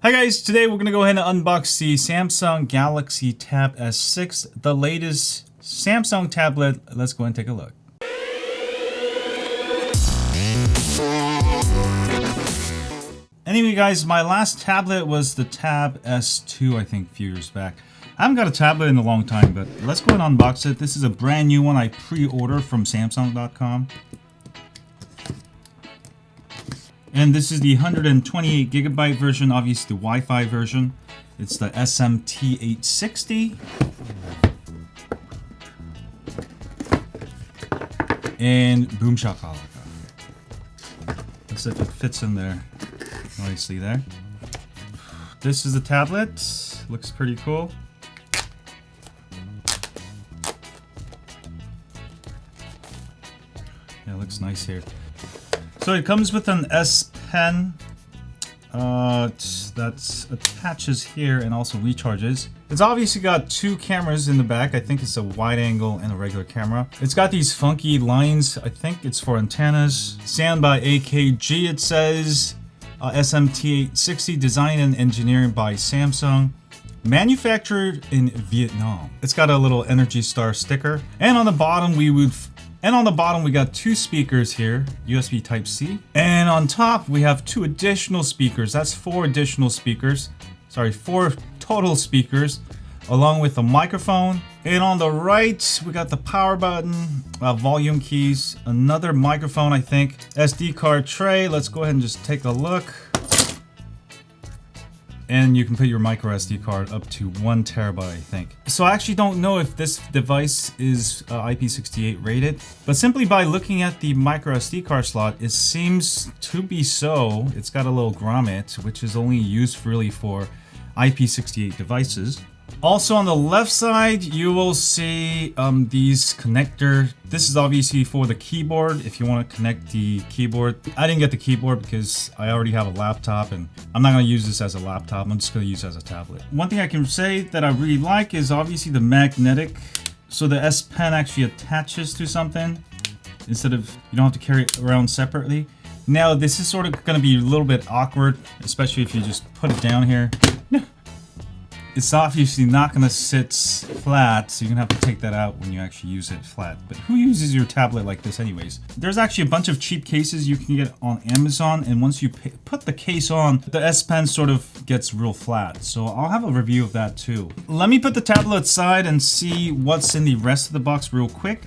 Hi guys, today we're going to go ahead and unbox the Samsung Galaxy Tab S6, the latest Samsung tablet. Let's go and take a look. Anyway guys, my last tablet was the Tab S2, I think a few years back. I haven't got a tablet in a long time, but let's go and unbox it. This is a brand new one I pre-ordered from Samsung.com. And this is the 128 gigabyte version, obviously the Wi-Fi version. It's the SMT860. And boom shakalaka. Let's see if it fits in there nicely there. This is the tablet. Looks pretty cool. Yeah, it looks nice here. So it comes with an S Pen that attaches here and also recharges. It's obviously got two cameras in the back. I think it's a wide angle and a regular camera. It's got these funky lines. I think it's for antennas. Sound by AKG, it says. SMT860, design and engineering by Samsung. Manufactured in Vietnam. It's got a little Energy Star sticker. And on the bottom we got two speakers here, USB Type-C. And on top we have two additional speakers. That's four additional speakers. Sorry, four total speakers, along with a microphone. And on the right we got the power button, volume keys, another microphone, I think, SD card tray. Let's go ahead and just take a look. And you can put your micro SD card up to 1 terabyte, I think. So I actually don't know if this device is IP68 rated, but simply by looking at the micro SD card slot, it seems to be so. It's got a little grommet, which is only used really for IP68 devices. Also on the left side, you will see these connector. This is obviously for the keyboard, if you want to connect the keyboard. I didn't get the keyboard because I already have a laptop and I'm not going to use this as a laptop. I'm just going to use it as a tablet. One thing I can say that I really like is obviously the magnetic. So the S Pen actually attaches to something instead of, you don't have to carry it around separately. Now this is sort of going to be a little bit awkward, especially if you just put it down here. It's obviously not going to sit flat, so you're going to have to take that out when you actually use it flat. But who uses your tablet like this anyways? There's actually a bunch of cheap cases you can get on Amazon, and once you put the case on, the S Pen sort of gets real flat. So I'll have a review of that too. Let me put the tablet aside and see what's in the rest of the box real quick.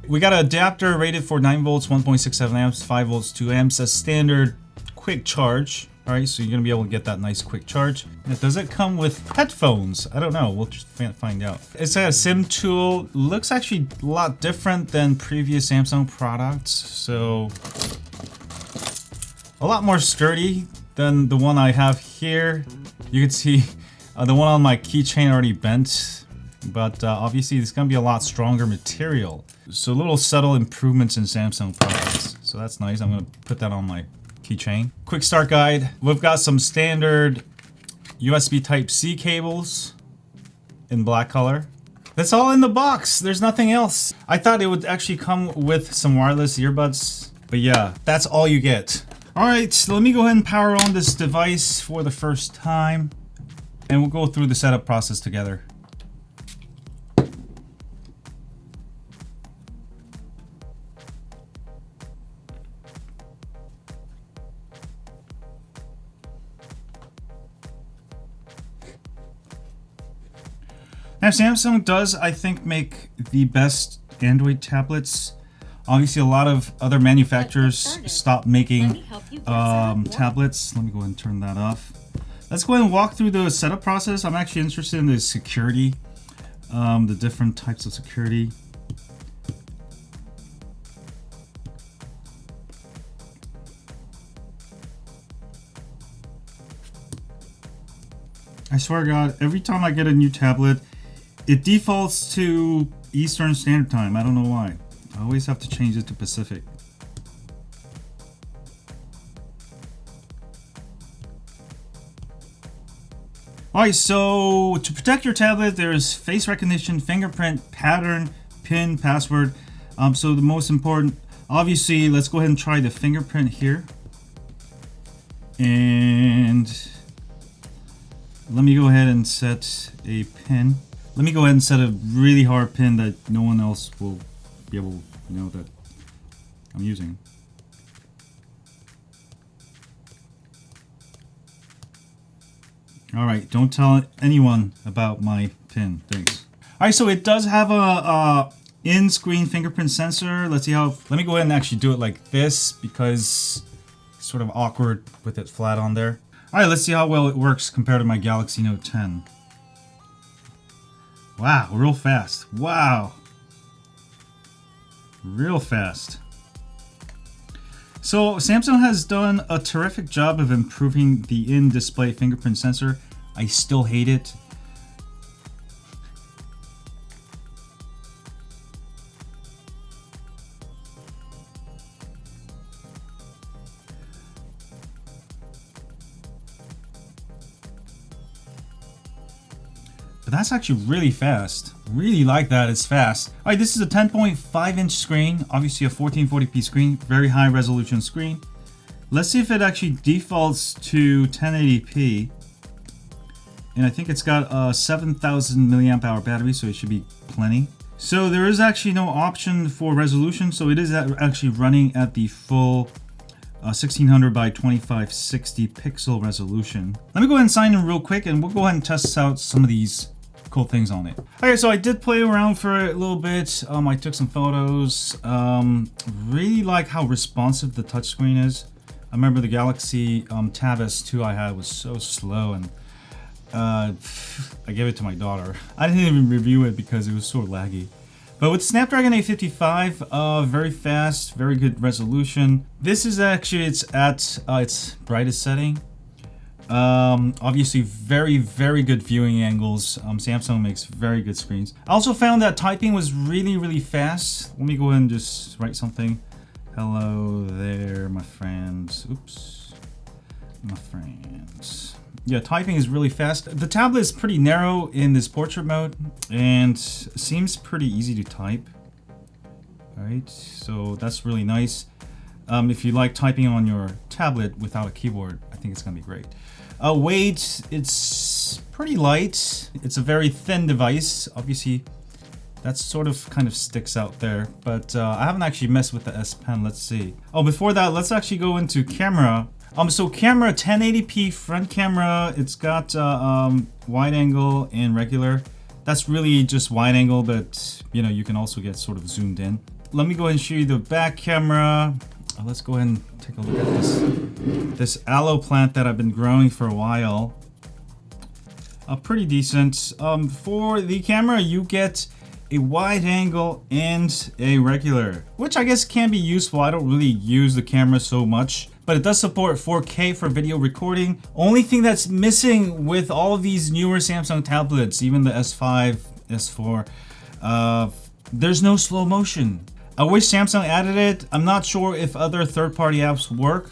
We got an adapter rated for 9 volts, 1.67 amps, 5 volts, 2 amps, a standard quick charge. Alright, so you're going to be able to get that nice quick charge. Now, does it come with headphones? I don't know. We'll just find out. It's a SIM tool. Looks actually a lot different than previous Samsung products. So, a lot more sturdy than the one I have here. You can see the one on my keychain already bent. But obviously, it's going to be a lot stronger material. So, little subtle improvements in Samsung products. So, that's nice. I'm going to put that on my keychain. Quick start guide. We've got some standard USB Type-C cables in black color. That's all in the box. There's nothing else. I thought it would actually come with some wireless earbuds, but yeah, that's all you get. All right, so let me go ahead and power on this device for the first time, and we'll go through the setup process together. Now Samsung does, I think, make the best Android tablets. Obviously, a lot of other manufacturers stopped making tablets. Let me go ahead and turn that off. Let's go ahead and walk through the setup process. I'm actually interested in the security, the different types of security. I swear to God, every time I get a new tablet, it defaults to Eastern Standard Time. I don't know why. I always have to change it to Pacific. Alright, so to protect your tablet, there's face recognition, fingerprint, pattern, PIN, password. So the most important, obviously, let's go ahead and try the fingerprint here. And Let me go ahead and set a pin. Let me go ahead and set a really hard pin that no one else will be able to know that I'm using. All right, don't tell anyone about my pin. Thanks. All right, so it does have a in-screen fingerprint sensor. Let's see how. Let me go ahead and actually do it like this because it's sort of awkward with it flat on there. All right, let's see how well it works compared to my Galaxy Note 10. Wow, real fast. Wow. Real fast. So Samsung has done a terrific job of improving the in-display fingerprint sensor. I still hate it. But that's actually really fast. Really like that, it's fast. All right, this is a 10.5 inch screen, obviously a 1440p screen, very high resolution screen. Let's see if it actually defaults to 1080p. And I think it's got a 7,000 milliamp hour battery, so it should be plenty. So there is actually no option for resolution, so it is actually running at the full 1600 by 2560 pixel resolution. Let me go ahead and sign in real quick and we'll go ahead and test out some of these cool things on it. Okay, so I did play around for a little bit. I took some photos. Really like how responsive the touchscreen is. I remember the Galaxy Tab S2 I had was so slow, and I gave it to my daughter. I didn't even review it because it was so laggy. But with Snapdragon 855, very fast, very good resolution. This is actually, it's at its brightest setting. Obviously very, very good viewing angles. Samsung makes very good screens. I also found that typing was really, really fast. Let me go ahead and just write something. Hello there, my friends. Oops. My friends. Yeah, typing is really fast. The tablet is pretty narrow in this portrait mode and seems pretty easy to type. All right, so that's really nice. If you like typing on your tablet without a keyboard, I think it's gonna be great. Weight, it's pretty light. It's a very thin device. Obviously, that sort of kind of sticks out there, but I haven't actually messed with the S Pen. Let's see. Oh, before that, let's actually go into camera. So camera, 1080p front camera. It's got wide angle and regular. That's really just wide angle, but you know, you can also get sort of zoomed in. Let me go ahead and show you the back camera. Let's go ahead and take a look at this aloe plant that I've been growing for a while. Pretty decent. For the camera, you get a wide angle and a regular, which I guess can be useful. I don't really use the camera so much, but it does support 4K for video recording. Only thing that's missing with all of these newer Samsung tablets, even the S5, S4, there's no slow motion. I wish Samsung added it. I'm not sure if other third-party apps work.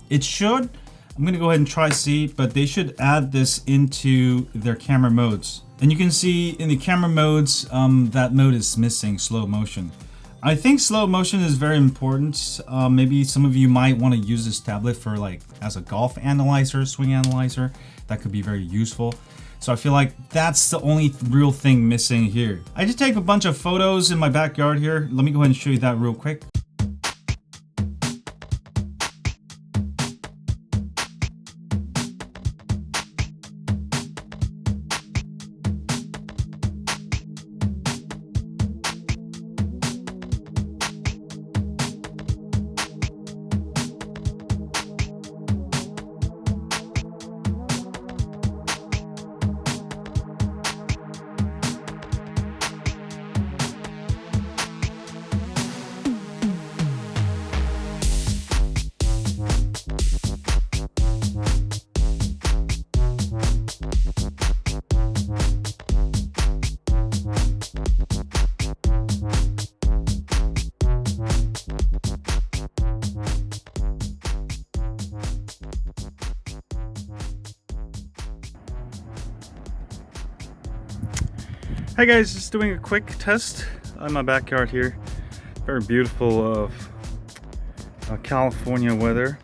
It should. I'm gonna go ahead and try see, but they should add this into their camera modes. And you can see in the camera modes, that mode is missing slow motion. I think slow motion is very important. Maybe some of you might want to use this tablet for like as a golf analyzer, swing analyzer. That could be very useful. So I feel like that's the only real thing missing here. I just take a bunch of photos in my backyard here. Let me go ahead and show you that real quick. Hi guys, just doing a quick test on my backyard here. Very beautiful California weather.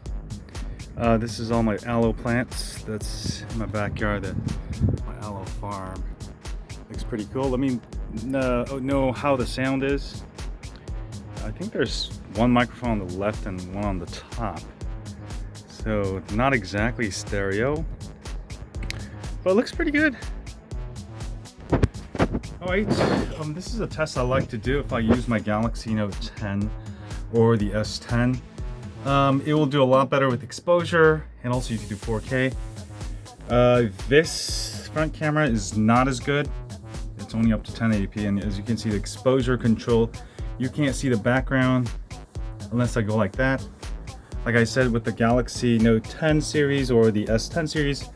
This is all my aloe plants. That's in my backyard at my aloe farm. Looks pretty cool. Let me know how the sound is. I think there's one microphone on the left and one on the top. So not exactly stereo, but it looks pretty good. Alright, this is a test I like to do if I use my Galaxy Note 10 or the S10. It will do a lot better with exposure, and also you can do 4K. This front camera is not as good. It's only up to 1080p, and as you can see, the exposure control, you can't see the background unless I go like that. Like I said, with the Galaxy Note 10 series or the S10 series,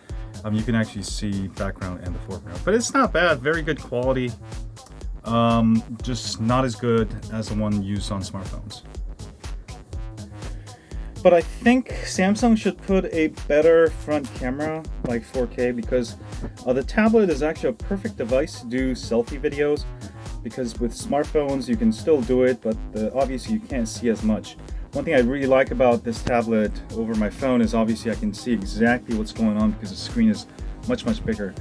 you can actually see background and the foreground. But it's not bad, very good quality. Just not as good as the one used on smartphones. But I think Samsung should put a better front camera, like 4K, because the tablet is actually a perfect device to do selfie videos. Because with smartphones, you can still do it, but obviously you can't see as much. One thing I really like about this tablet over my phone is obviously I can see exactly what's going on because the screen is much bigger.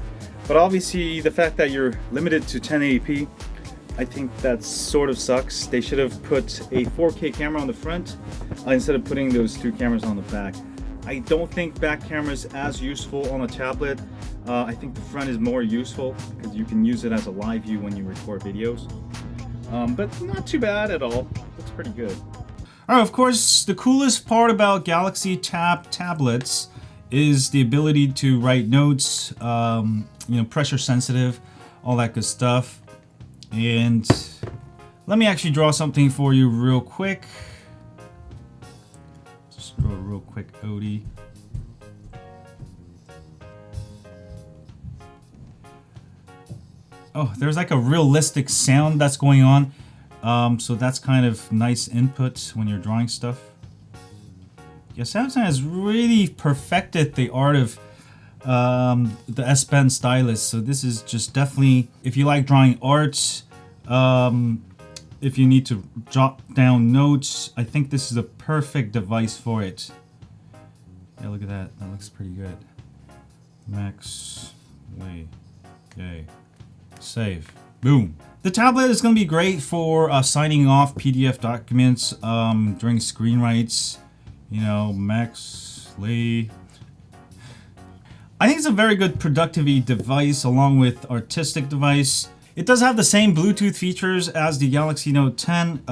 But obviously the fact that you're limited to 1080p, I think that sort of sucks. They should have put a 4K camera on the front instead of putting those two cameras on the back. I don't think back camera is as useful on a tablet. I think the front is more useful because you can use it as a live view when you record videos. But not too bad at all. Looks pretty good. Alright, of course, the coolest part about Galaxy Tab tablets is the ability to write notes, pressure sensitive, all that good stuff. And let me actually draw something for you real quick. Just draw a real quick Odie. Oh, there's like a realistic sound that's going on. So that's kind of nice input when you're drawing stuff. Yeah, Samsung has really perfected the art of the S Pen stylus. So this is just definitely, if you like drawing art, if you need to jot down notes, I think this is a perfect device for it. Yeah, look at that. That looks pretty good. Max, way, yay, save, boom. The tablet is going to be great for signing off PDF documents during screen writes. Max Lee. I think it's a very good productivity device along with artistic device. It does have the same Bluetooth features as the Galaxy Note 10.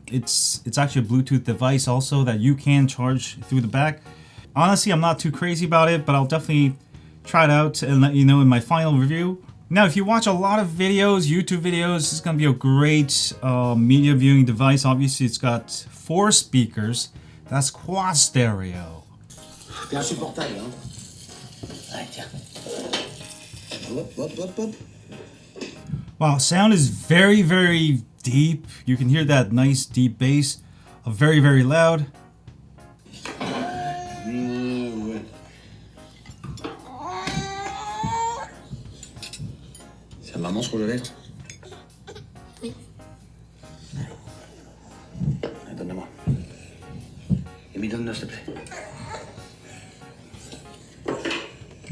It's actually a Bluetooth device also that you can charge through the back. Honestly, I'm not too crazy about it, but I'll definitely try it out and let you know in my final review. Now, if you watch a lot of videos, YouTube videos, this is going to be a great media viewing device. Obviously, it's got 4 speakers. That's quad stereo. C'est insupportable, hein? Allez, tiens. Hop, hop, hop, hop. Wow, sound is very deep. You can hear that nice deep bass. Very loud. Ouais. C'est à maman ce rouge à lèvres? Oui. Donne-le-moi. Et me donne-le, s'il te plaît.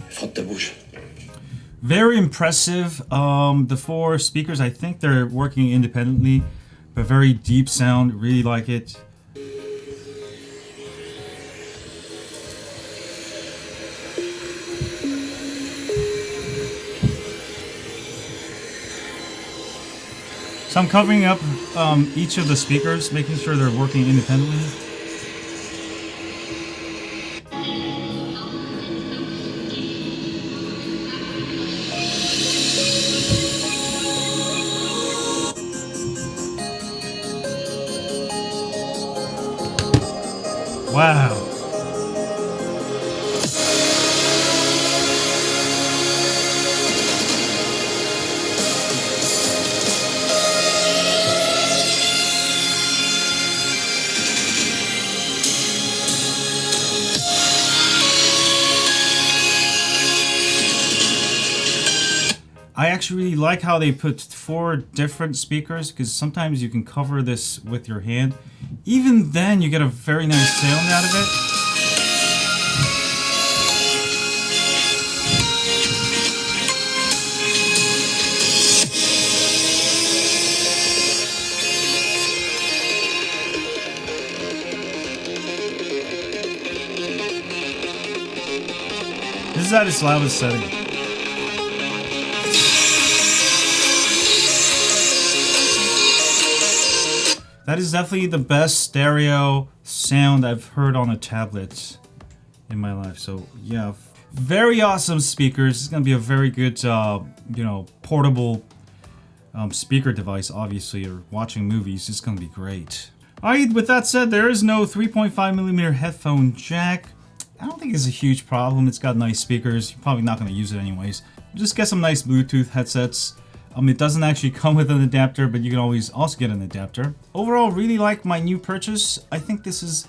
Frotte ta bouche. Very impressive. The 4 speakers, I think they're working independently, but very deep sound. Really like it. So I'm covering up each of the speakers, making sure they're working independently. Wow. I actually really like how they put 4 different speakers, because sometimes you can cover this with your hand. Even then, you get a very nice sound out of it. This is at its loudest setting. That is definitely the best stereo sound I've heard on a tablet in my life. So yeah, very awesome speakers. It's gonna be a very good, you know, portable speaker device. Obviously, or watching movies, it's gonna be great. Alright, with that said, there is no 3.5mm headphone jack. I don't think it's a huge problem. It's got nice speakers. You're probably not gonna use it anyways. Just get some nice Bluetooth headsets. It doesn't actually come with an adapter, but you can always also get an adapter. Overall, really like my new purchase. I think this is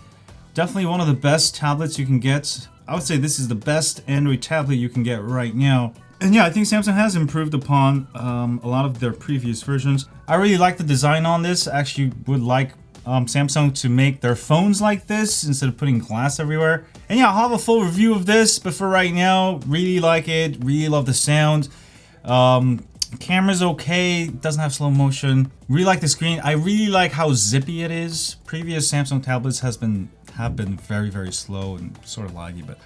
definitely one of the best tablets you can get. I would say this is the best Android tablet you can get right now. And yeah, I think Samsung has improved upon a lot of their previous versions. I really like the design on this. I actually would like Samsung to make their phones like this instead of putting glass everywhere. And yeah, I'll have a full review of this, but for right now, really like it. Really love the sound. Camera's okay, doesn't have slow motion. Really like the screen. I really like how zippy it is. Previous Samsung tablets have been very, very slow and sort of laggy, but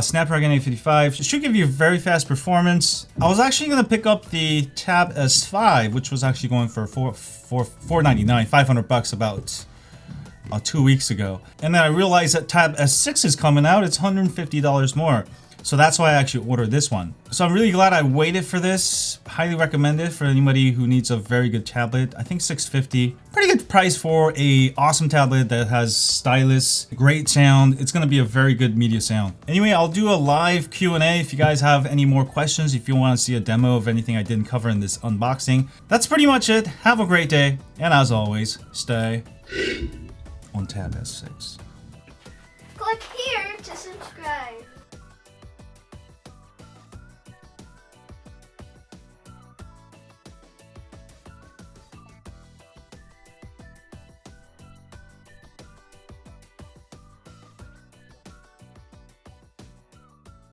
Snapdragon 855 should give you very fast performance. I was actually gonna pick up the Tab S5, which was actually going for $499, 500 bucks about 2 weeks ago. And then I realized that Tab S6 is coming out. It's $150 more. So that's why I actually ordered this one. So I'm really glad I waited for this. Highly recommend it for anybody who needs a very good tablet. I think $650. Pretty good price for a awesome tablet that has stylus, great sound. It's gonna be a very good media sound. Anyway, I'll do a live Q&A if you guys have any more questions, if you want to see a demo of anything I didn't cover in this unboxing. That's pretty much it. Have a great day. And as always, stay on Tab S6.